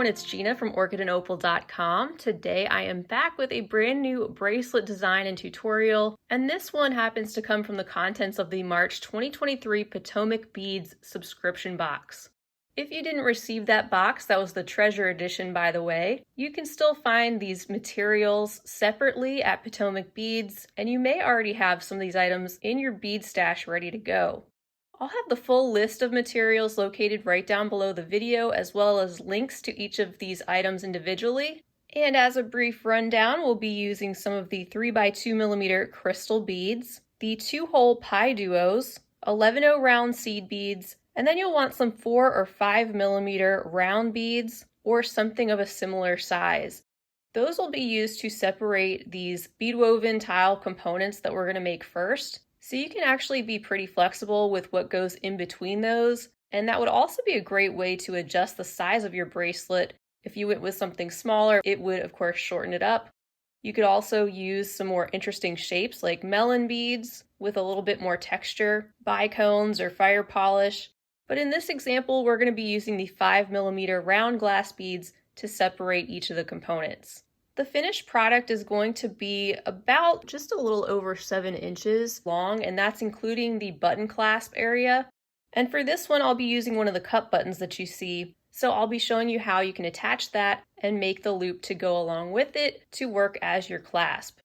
everyone, it's Gina from orchidandopal.com. Today I am back with a brand new bracelet design and tutorial, and this one happens to come from the contents of the March 2023 Potomac Beads subscription box. If you didn't receive that box, that was the treasure edition by the way, you can still find these materials separately at Potomac Beads, and you may already have some of these items in your bead stash ready to go. I'll have the full list of materials located right down below the video, as well as links to each of these items individually. And as a brief rundown, we'll be using some of the 3x2mm crystal beads, the 2-hole PieDuos, 11/0 round seed beads, and then you'll want some 4 or 5mm round beads or something of a similar size. Those will be used to separate these bead woven tile components that we're going to make first. So you can actually be pretty flexible with what goes in between those, and that would also be a great way to adjust the size of your bracelet. If you went with something smaller, it would of course shorten it up. You could also use some more interesting shapes like melon beads with a little bit more texture, bicones, or fire polish. But in this example, we're going to be using the 5mm round glass beads to separate each of the components. The finished product is going to be about just a little over 7 inches long, and that's including the button clasp area. And for this one, I'll be using one of the cup buttons that you see. So I'll be showing you how you can attach that and make the loop to go along with it to work as your clasp.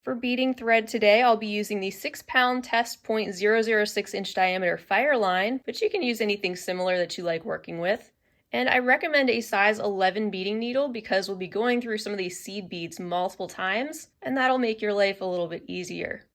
For beading thread today, I'll be using the 6-pound test point 0.006 inch diameter Fireline, but you can use anything similar that you like working with. And I recommend a size 11 beading needle because we'll be going through some of these seed beads multiple times, and that'll make your life a little bit easier.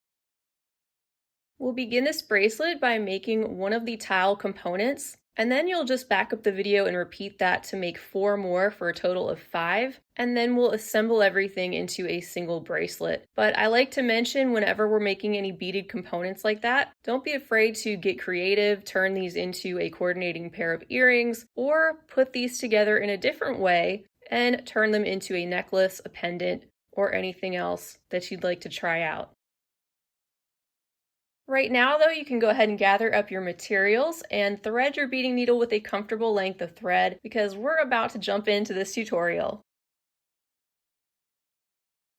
We'll begin this bracelet by making one of the tile components, and then you'll just back up the video and repeat that to make 4 more for a total of 5, and then we'll assemble everything into a single bracelet. But I like to mention, whenever we're making any beaded components like that, don't be afraid to get creative, turn these into a coordinating pair of earrings, or put these together in a different way and turn them into a necklace, a pendant, or anything else that you'd like to try out. Right now though, you can go ahead and gather up your materials and thread your beading needle with a comfortable length of thread because we're about to jump into this tutorial.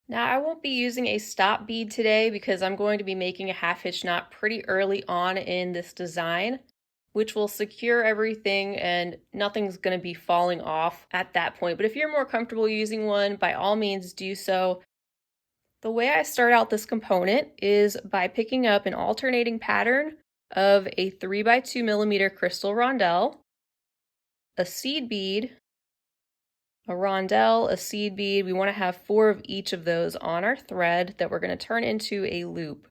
Now I won't be using a stop bead today because I'm going to be making a half hitch knot pretty early on in this design, which will secure everything and nothing's going to be falling off at that point. But if you're more comfortable using one, by all means do so. The way I start out this component is by picking up an alternating pattern of a 3x2mm crystal rondelle, a seed bead, a rondelle, a seed bead. We want to have 4 of each of those on our thread that we're going to turn into a loop.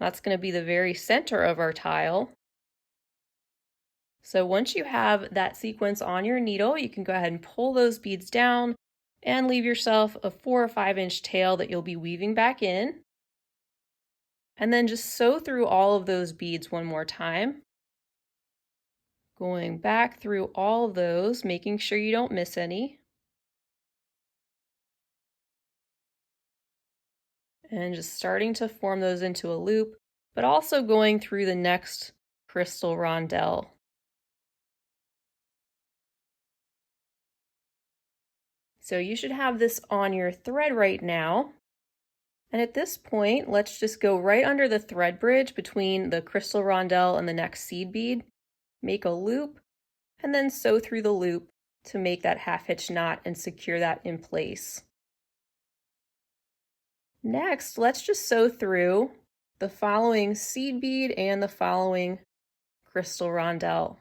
That's going to be the very center of our tile. So once you have that sequence on your needle, you can go ahead and pull those beads down and leave yourself a 4 or 5 inch tail that you'll be weaving back in. And then just sew through all of those beads one more time. Going back through all of those, making sure you don't miss any. And just starting to form those into a loop, but also going through the next crystal rondelle. So you should have this on your thread right now. And at this point, let's just go right under the thread bridge between the crystal rondelle and the next seed bead, make a loop, and then sew through the loop to make that half hitch knot and secure that in place. Next, let's just sew through the following seed bead and the following crystal rondelle.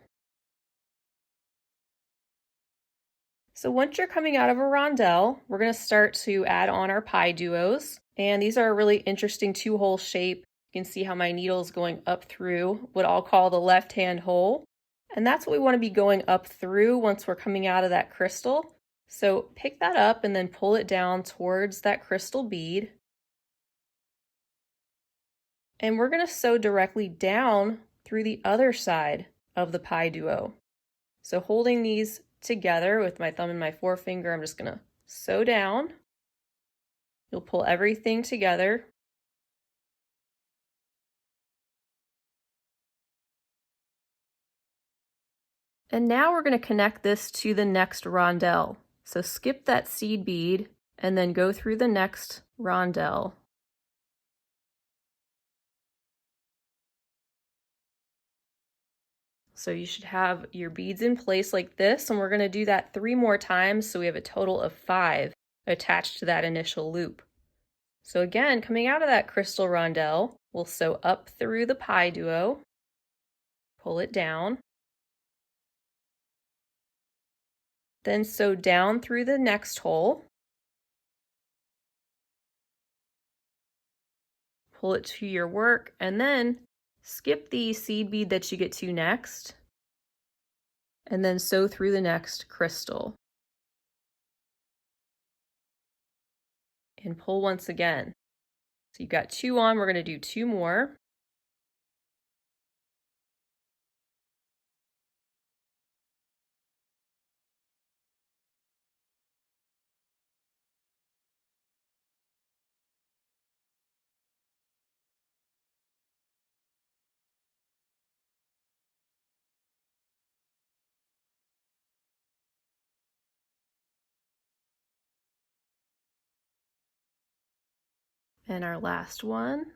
So once you're coming out of a rondelle, we're going to start to add on our PieDuos. And these are a really interesting 2-hole shape. You can see how my needle is going up through what I'll call the left-hand hole. And that's what we want to be going up through once we're coming out of that crystal. So pick that up and then pull it down towards that crystal bead. And we're going to sew directly down through the other side of the PieDuo. So holding these together with my thumb and my forefinger, I'm just going to sew down. You'll pull everything together. And now we're going to connect this to the next rondelle. So skip that seed bead and then go through the next rondelle. So you should have your beads in place like this, and we're going to do that 3 more times, so we have a total of 5 attached to that initial loop. So again, coming out of that crystal rondelle, we'll sew up through the PieDuo, pull it down, then sew down through the next hole, pull it to your work, and then skip the seed bead that you get to next, and then sew through the next crystal. And pull once again. So you've got 2 on, we're going to do 2 more. And our last one.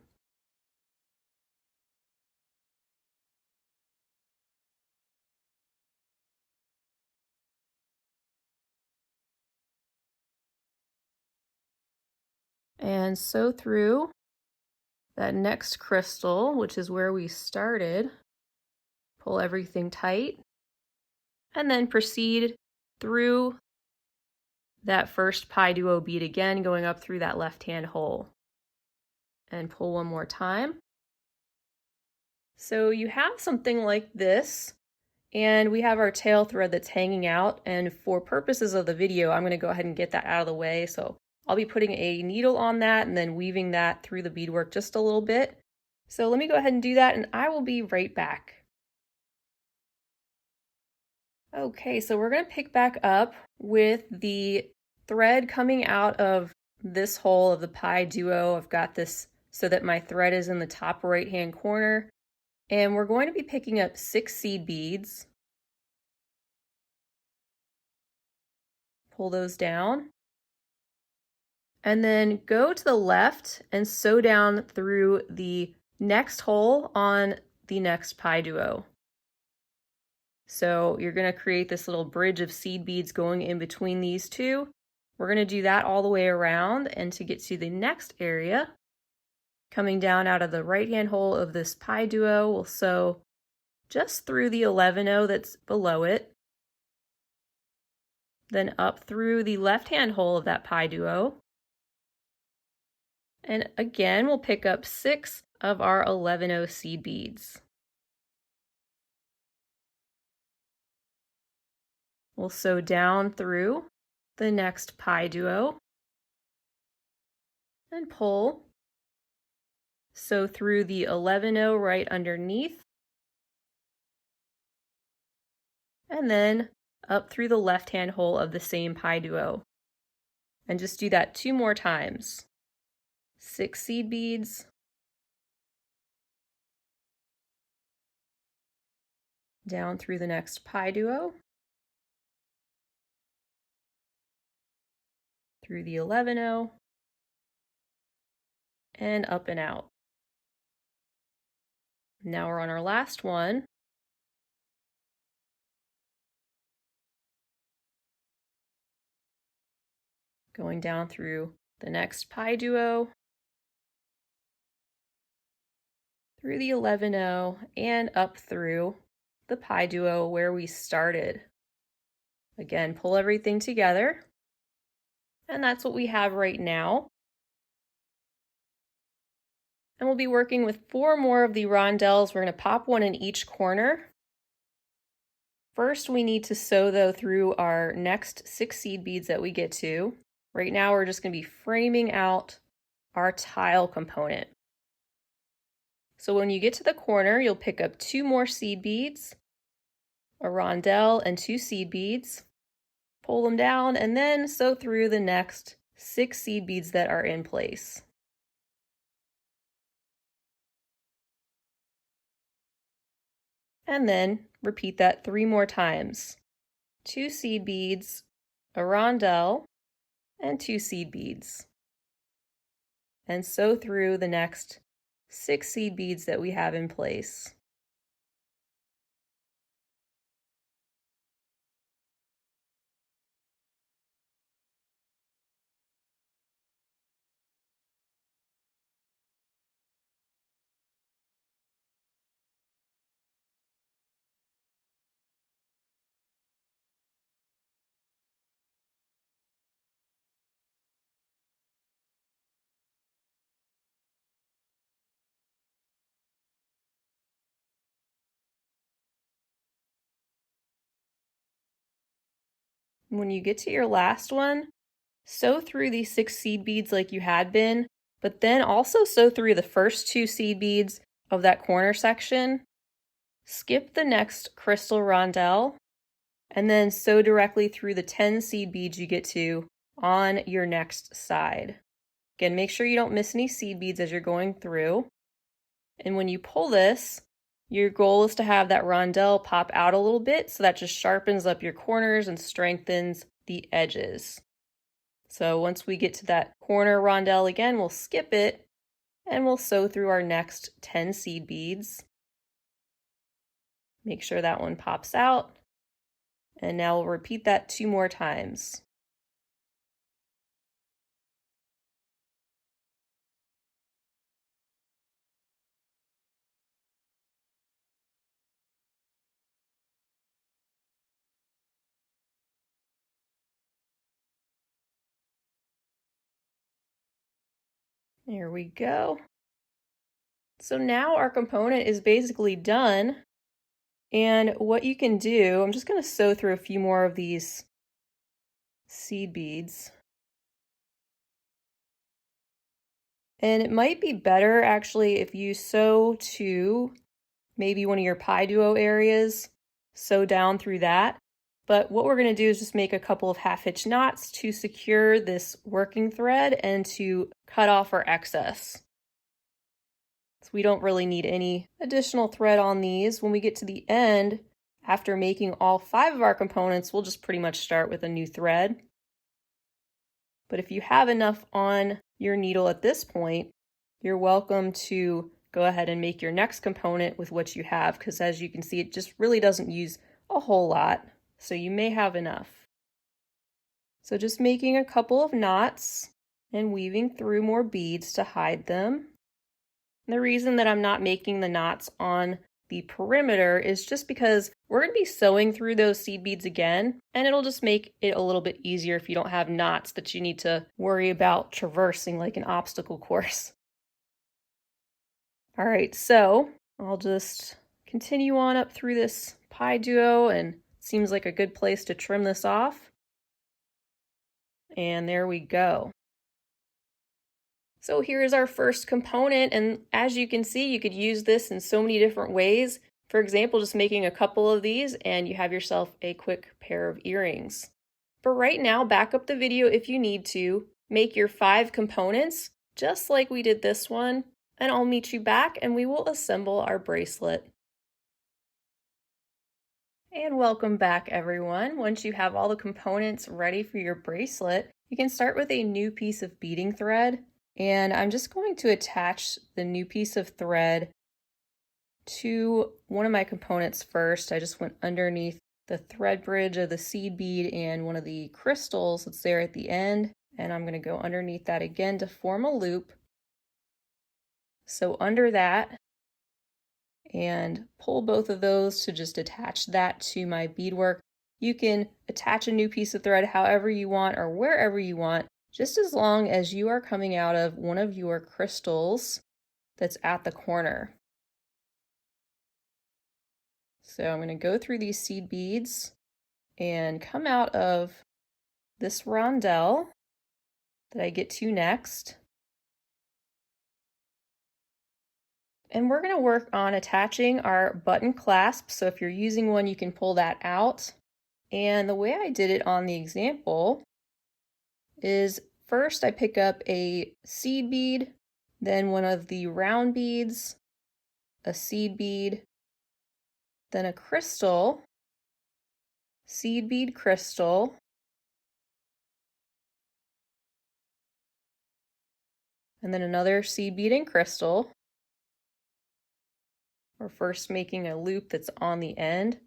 And sew through that next crystal, which is where we started. Pull everything tight, and then proceed through that first PieDuo bead again, going up through that left-hand hole. And pull one more time. So you have something like this, and we have our tail thread that's hanging out, and for purposes of the video, I'm going to go ahead and get that out of the way. So I'll be putting a needle on that and then weaving that through the beadwork just a little bit. So let me go ahead and do that, and I will be right back. Okay, so we're going to pick back up with the thread coming out of this hole of the PieDuo. I've got this so that my thread is in the top right-hand corner. And we're going to be picking up 6 seed beads. Pull those down. And then go to the left and sew down through the next hole on the next PieDuo. So you're going to create this little bridge of seed beads going in between these two. We're going to do that all the way around, and to get to the next area, coming down out of the right-hand hole of this PieDuo, we'll sew just through the 11-0 that's below it, then up through the left-hand hole of that PieDuo, and again we'll pick up 6 of our 11-0 seed beads. We'll sew down through the next PieDuo and pull. Sew through the 11-0 right underneath, and then up through the left-hand hole of the same PieDuo. And just do that 2 more times. 6 seed beads, down through the next PieDuo, through the 11-0, and up and out. Now we're on our last one. Going down through the next PieDuo, through the 11-0, and up through the PieDuo where we started. Again, pull everything together. And that's what we have right now. And we'll be working with 4 more of the rondelles. We're going to pop one in each corner. First, we need to sew though through our next 6 seed beads that we get to. Right now, we're just going to be framing out our tile component. So when you get to the corner, you'll pick up 2 more seed beads, a rondelle and 2 seed beads. Pull them down, and then sew through the next 6 seed beads that are in place. And then repeat that 3 more times. 2 seed beads, a rondelle, and 2 seed beads. And sew through the next 6 seed beads that we have in place. When you get to your last one, sew through these 6 seed beads like you had been, but then also sew through the first 2 seed beads of that corner section. Skip the next crystal rondelle, and then sew directly through the 10 seed beads you get to on your next side. Again, make sure you don't miss any seed beads as you're going through. And when you pull this, your goal is to have that rondelle pop out a little bit, so that just sharpens up your corners and strengthens the edges. So once we get to that corner rondelle again, we'll skip it and we'll sew through our next 10 seed beads. Make sure that one pops out. And now we'll repeat that 2 more times. There we go. So now our component is basically done. And what you can do, I'm just going to sew through a few more of these seed beads. And it might be better actually if you sew to maybe one of your PieDuo areas, sew down through that. But what we're going to do is just make a couple of half-hitch knots to secure this working thread and to cut off our excess. So we don't really need any additional thread on these. When we get to the end, after making all 5 of our components, we'll just pretty much start with a new thread. But if you have enough on your needle at this point, you're welcome to go ahead and make your next component with what you have, because as you can see, it just really doesn't use a whole lot. So you may have enough. So just making a couple of knots and weaving through more beads to hide them. And the reason that I'm not making the knots on the perimeter is just because we're going to be sewing through those seed beads again, and it'll just make it a little bit easier if you don't have knots that you need to worry about traversing like an obstacle course. All right, so I'll just continue on up through this PieDuo, and it seems like a good place to trim this off. And there we go. So here's our first component, and as you can see, you could use this in so many different ways. For example, just making a couple of these and you have yourself a quick pair of earrings. But right now, back up the video if you need to, make your 5 components, just like we did this one, and I'll meet you back and we will assemble our bracelet. And welcome back, everyone. Once you have all the components ready for your bracelet, you can start with a new piece of beading thread. And I'm just going to attach the new piece of thread to one of my components first. I just went underneath the thread bridge of the seed bead and one of the crystals that's there at the end. And I'm going to go underneath that again to form a loop. So under that, and pull both of those to just attach that to my beadwork. You can attach a new piece of thread however you want or wherever you want, just as long as you are coming out of one of your crystals that's at the corner. So I'm going to go through these seed beads and come out of this rondelle that I get to next. And we're going to work on attaching our button clasp. So if you're using one, you can pull that out. And the way I did it on the example is first I pick up a seed bead, then one of the round beads, a seed bead, then a crystal, seed bead crystal, and then another seed bead and crystal. We're first making a loop that's on the end.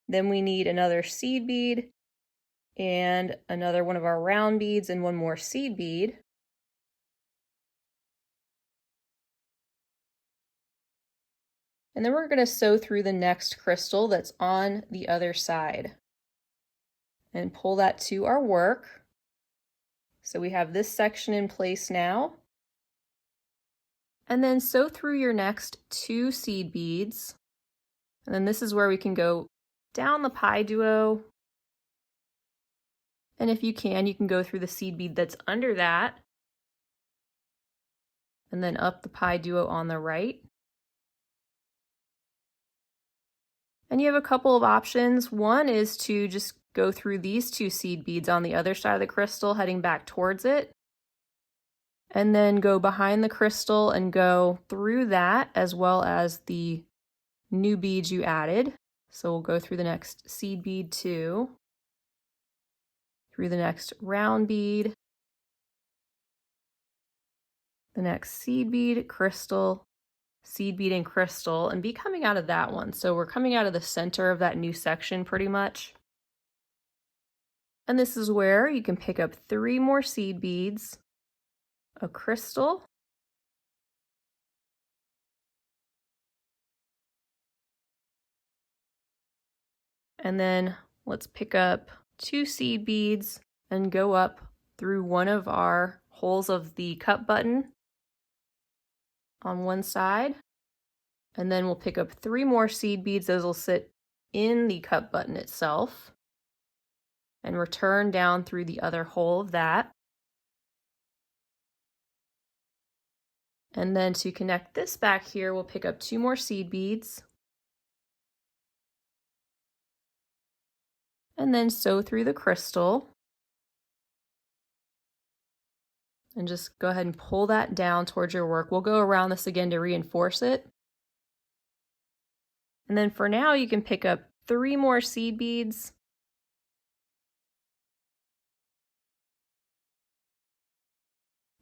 Then we need another seed bead and another one of our round beads and one more seed bead. And then we're going to sew through the next crystal that's on the other side and pull that to our work. So we have this section in place now. And then sew through your next 2 seed beads. And then this is where we can go down the PieDuo. And if you can go through the seed bead that's under that. And then up the PieDuo on the right. And you have a couple of options. One is to just go through these 2 seed beads on the other side of the crystal, heading back towards it. And then go behind the crystal and go through that as well as the new beads you added. So we'll go through the next seed bead 2, through the next round bead, the next seed bead, crystal, seed bead and crystal, and be coming out of that one. So we're coming out of the center of that new section pretty much. And this is where you can pick up 3 more seed beads, a crystal, and then let's pick up 2 seed beads and go up through one of our holes of the cup button on one side. And then we'll pick up 3 more seed beads. Those will sit in the cup button itself and return down through the other hole of that. And then to connect this back here, we'll pick up 2 more seed beads. And then sew through the crystal. And just go ahead and pull that down towards your work. We'll go around this again to reinforce it. And then for now, you can pick up 3 more seed beads.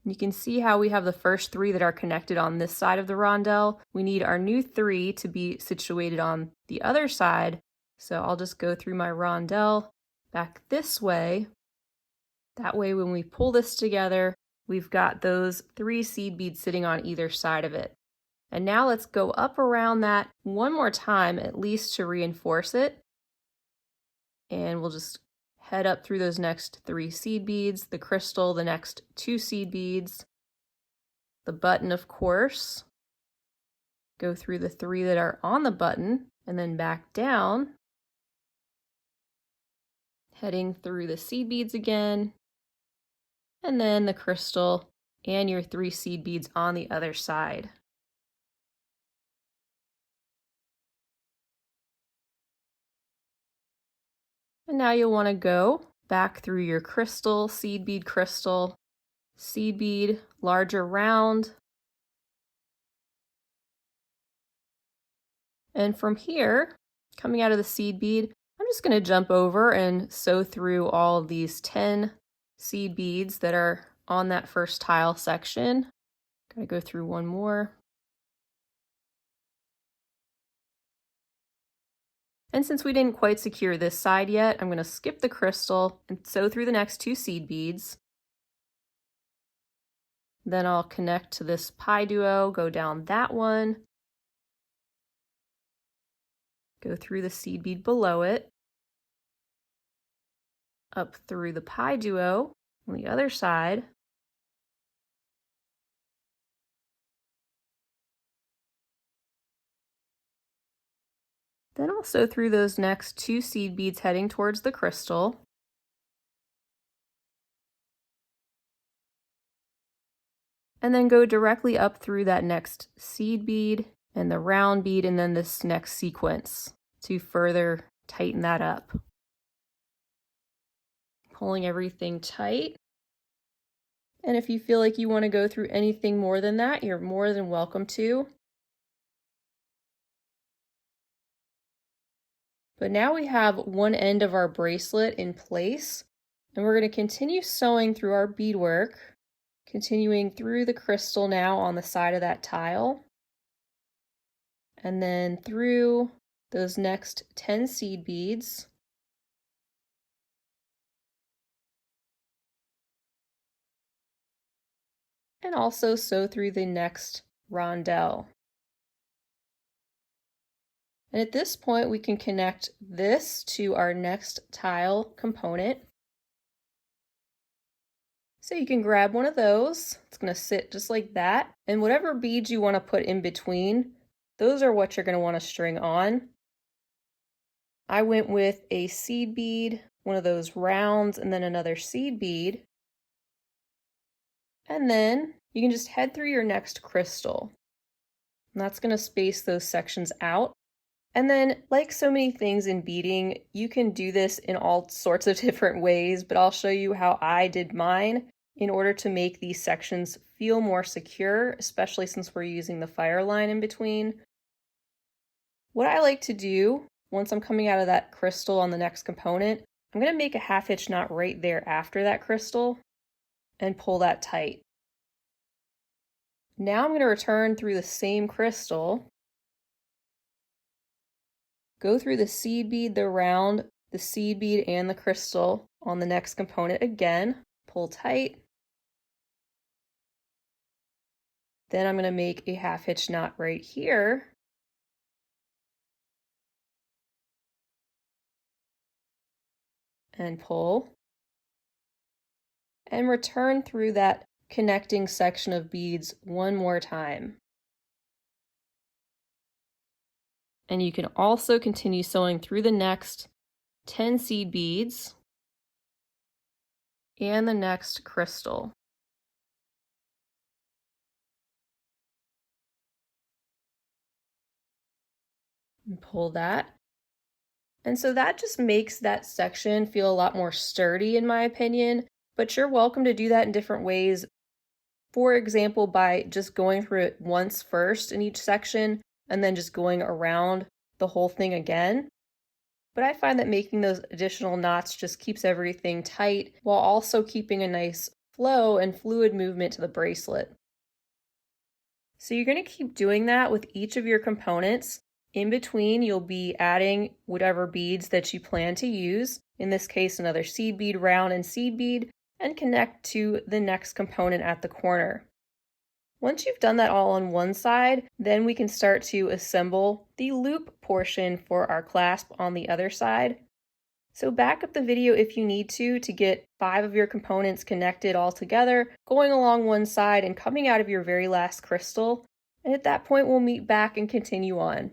You can see how we have the first 3 that are connected on this side of the rondelle. We need our new 3 to be situated on the other side. So I'll just go through my rondelle back this way. That way when we pull this together, we've got those 3 seed beads sitting on either side of it. And now let's go up around that one more time, at least to reinforce it. And we'll just head up through those next 3 seed beads, the crystal, the next 2 seed beads, the button, of course. Go through the 3 that are on the button and then back down, heading through the seed beads again, and then the crystal and your 3 seed beads on the other side. And now you'll want to go back through your crystal, seed bead, larger round. And from here, coming out of the seed bead, I'm just going to jump over and sew through all of these 10 seed beads that are on that first tile section. Gotta go through one more. And since we didn't quite secure this side yet, I'm going to skip the crystal and sew through the next 2 seed beads. Then I'll connect to this PieDuo, go down that one, go through the seed bead below it, up through the PieDuo on the other side, then I'll sew through those next 2 seed beads heading towards the crystal. And then go directly up through that next seed bead and the round bead and then this next sequence to further tighten that up. Pulling everything tight. And if you feel like you want to go through anything more than that, you're more than welcome to. But now we have one end of our bracelet in place, and we're going to continue sewing through our beadwork, continuing through the crystal now on the side of that tile, and then through those next 10 seed beads. And also sew through the next rondelle. And at this point, we can connect this to our next tile component. So you can grab one of those. It's going to sit just like that. And whatever beads you want to put in between, those are what you're going to want to string on. I went with a seed bead, one of those rounds, and then another seed bead. And then you can just head through your next crystal. And that's going to space those sections out. And then, like so many things in beading, you can do this in all sorts of different ways, but I'll show you how I did mine in order to make these sections feel more secure, especially since we're using the Fireline in between. What I like to do, once I'm coming out of that crystal on the next component, I'm going to make a half hitch knot right there after that crystal and pull that tight. Now I'm going to return through the same crystal, go through the seed bead, the round, the seed bead, and the crystal on the next component again, pull tight. Then I'm going to make a half hitch knot right here. And pull. And return through that connecting section of beads one more time. And you can also continue sewing through the next 10 seed beads and the next crystal. And pull that. And so that just makes that section feel a lot more sturdy in my opinion, but you're welcome to do that in different ways. For example, by just going through it once first in each section and then just going around the whole thing again. But I find that making those additional knots just keeps everything tight while also keeping a nice flow and fluid movement to the bracelet. So you're going to keep doing that with each of your components. In between, you'll be adding whatever beads that you plan to use, in this case another seed bead, round, and seed bead, and connect to the next component at the corner. Once you've done that all on one side, then we can start to assemble the loop portion for our clasp on the other side. So back up the video if you need to get 5 of your components connected all together, going along one side and coming out of your very last crystal. And at that point, we'll meet back and continue on.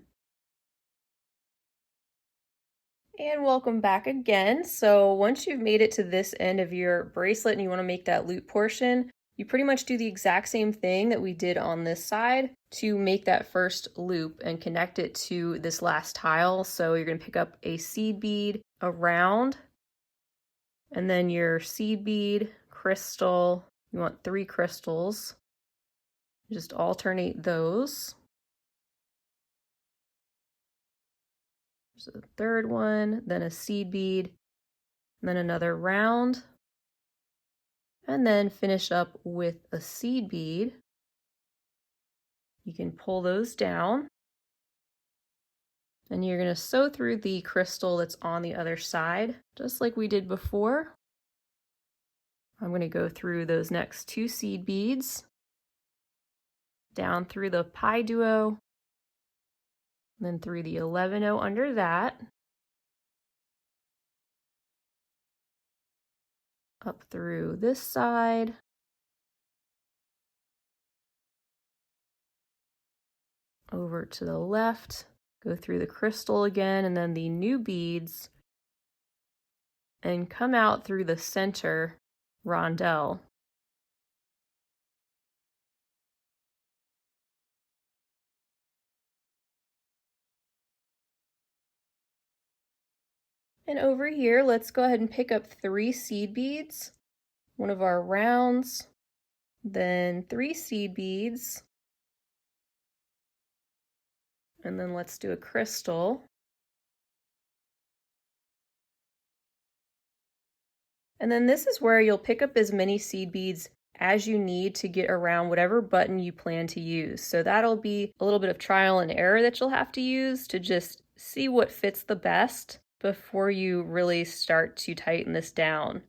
And welcome back again. So once you've made it to this end of your bracelet and you want to make that loop portion, you pretty much do the exact same thing that we did on this side to make that first loop and connect it to this last tile. So you're going to pick up a seed bead, a round, and then your seed bead, crystal. You want 3 crystals. Just alternate those. There's a third one, then a seed bead, and then another round, and then finish up with a seed bead. You can pull those down, and you're going to sew through the crystal that's on the other side, just like we did before. I'm going to go through those next 2 seed beads, down through the PieDuo, then through the 11-0 under that, up through this side, over to the left, go through the crystal again, and then the new beads, and come out through the center rondelle. And over here, let's go ahead and pick up 3 seed beads, one of our rounds, then 3 seed beads, and then let's do a crystal. And then this is where you'll pick up as many seed beads as you need to get around whatever button you plan to use. So that'll be a little bit of trial and error that you'll have to use to just see what fits the best before you really start to tighten this down.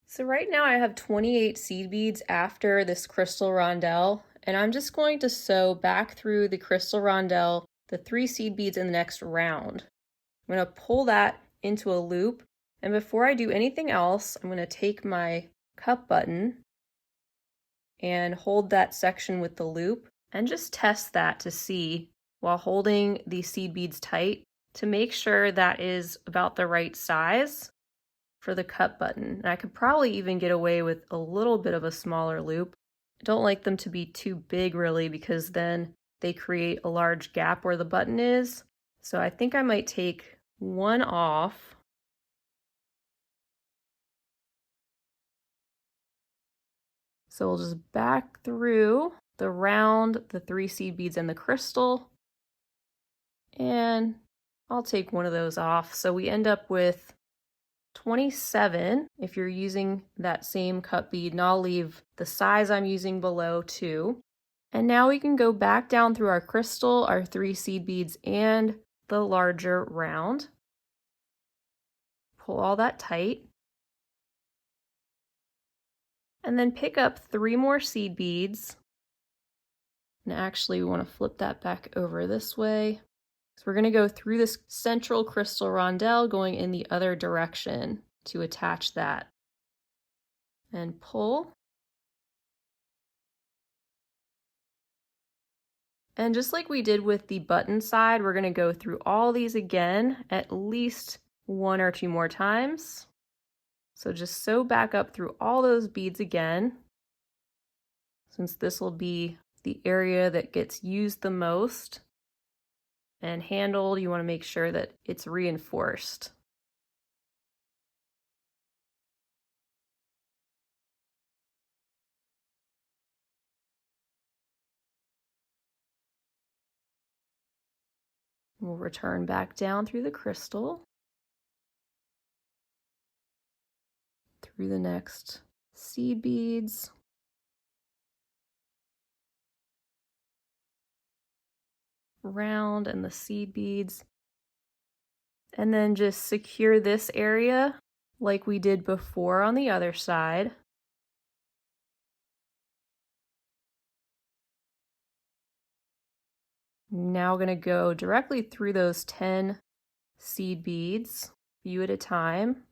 So right now I have 28 seed beads after this crystal rondelle, and I'm just going to sew back through the crystal rondelle, the 3 seed beads in the next round. I'm going to pull that into a loop, and before I do anything else, I'm going to take my cup button and hold that section with the loop and just test that to see, while holding the seed beads tight, to make sure that is about the right size for the cup button. And I could probably even get away with a little bit of a smaller loop. I don't like them to be too big really, because then they create a large gap where the button is. So I think I might take one off. So we'll just back through the round, the 3 seed beads and the crystal, and I'll take one of those off. So we end up with 27 if you're using that same cup bead, and I'll leave the size I'm using below too. And now we can go back down through our crystal, our 3 seed beads, and the larger round. Pull all that tight. And then pick up 3 more seed beads. And actually we want to flip that back over this way. So we're going to go through this central crystal rondelle going in the other direction to attach that. And pull. And just like we did with the button side, we're going to go through all these again at least 1 or 2 more times. So just sew back up through all those beads again, since this will be the area that gets used the most. And handled, you want to make sure that it's reinforced. We'll return back down through the crystal, through the next seed beads, round and the seed beads, and then just secure this area like we did before on the other side. Now we're going to go directly through those 10 seed beads, a few at a time.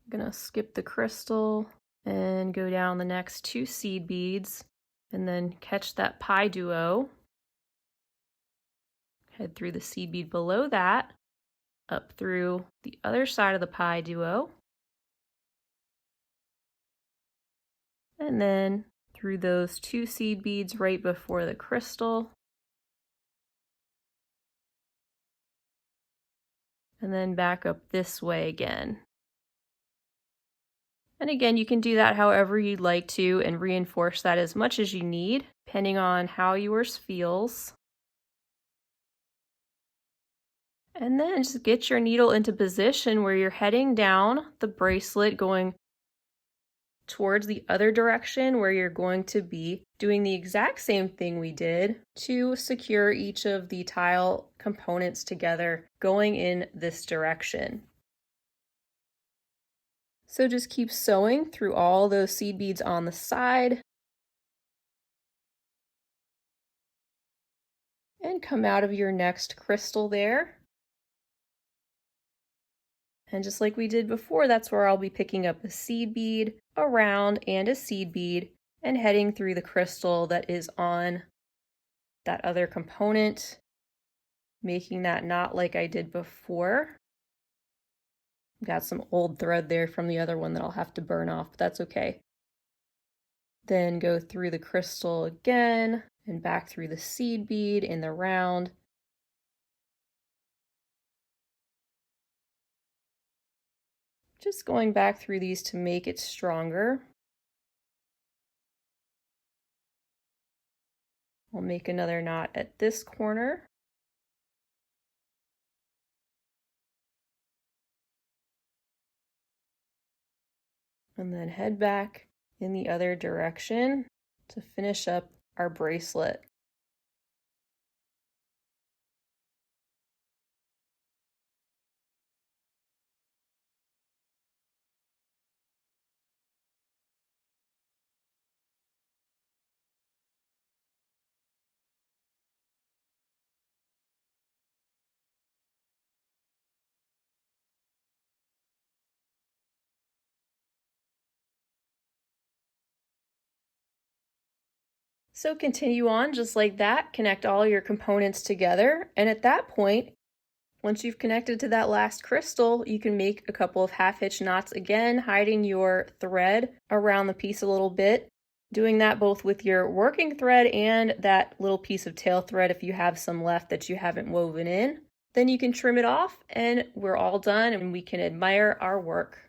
I'm going to skip the crystal and go down the next 2 seed beads and then catch that PieDuo. Head through the seed bead below that, up through the other side of the PieDuo, and then through those 2 seed beads right before the crystal, and then back up this way again. And again, you can do that however you'd like to and reinforce that as much as you need, depending on how yours feels. And then just get your needle into position where you're heading down the bracelet, going towards the other direction where you're going to be doing the exact same thing we did to secure each of the tile components together, going in this direction. So just keep sewing through all those seed beads on the side and come out of your next crystal there. And just like we did before, that's where I'll be picking up a seed bead, a round, and a seed bead, and heading through the crystal that is on that other component, making that knot like I did before. Got some old thread there from the other one that I'll have to burn off, but that's okay. Then go through the crystal again and back through the seed bead in the round. Just going back through these to make it stronger. I'll make another knot at this corner. And then head back in the other direction to finish up our bracelet. So continue on just like that, connect all your components together, and at that point, once you've connected to that last crystal, you can make a couple of half-hitch knots again, hiding your thread around the piece a little bit, doing that both with your working thread and that little piece of tail thread if you have some left that you haven't woven in. Then you can trim it off and we're all done and we can admire our work.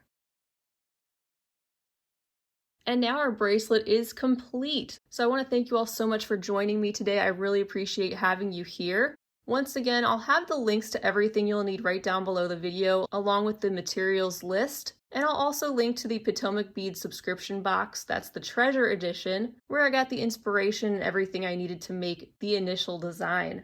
And now our bracelet is complete. So I want to thank you all so much for joining me today. I really appreciate having you here. Once again, I'll have the links to everything you'll need right down below the video, along with the materials list. And I'll also link to the Potomac Bead subscription box. That's the Treasure Edition, where I got the inspiration and everything I needed to make the initial design.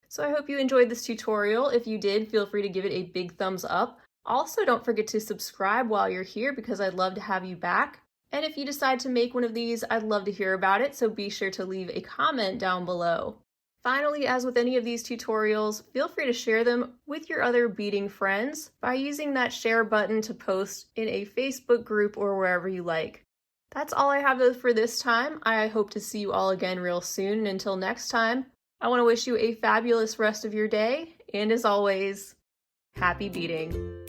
So I hope you enjoyed this tutorial. If you did, feel free to give it a big thumbs up. Also, don't forget to subscribe while you're here because I'd love to have you back. And if you decide to make one of these, I'd love to hear about it, so be sure to leave a comment down below. Finally, as with any of these tutorials, feel free to share them with your other beading friends by using that share button to post in a Facebook group or wherever you like. That's all I have for this time. I hope to see you all again real soon, and until next time, I want to wish you a fabulous rest of your day, and as always, happy beading!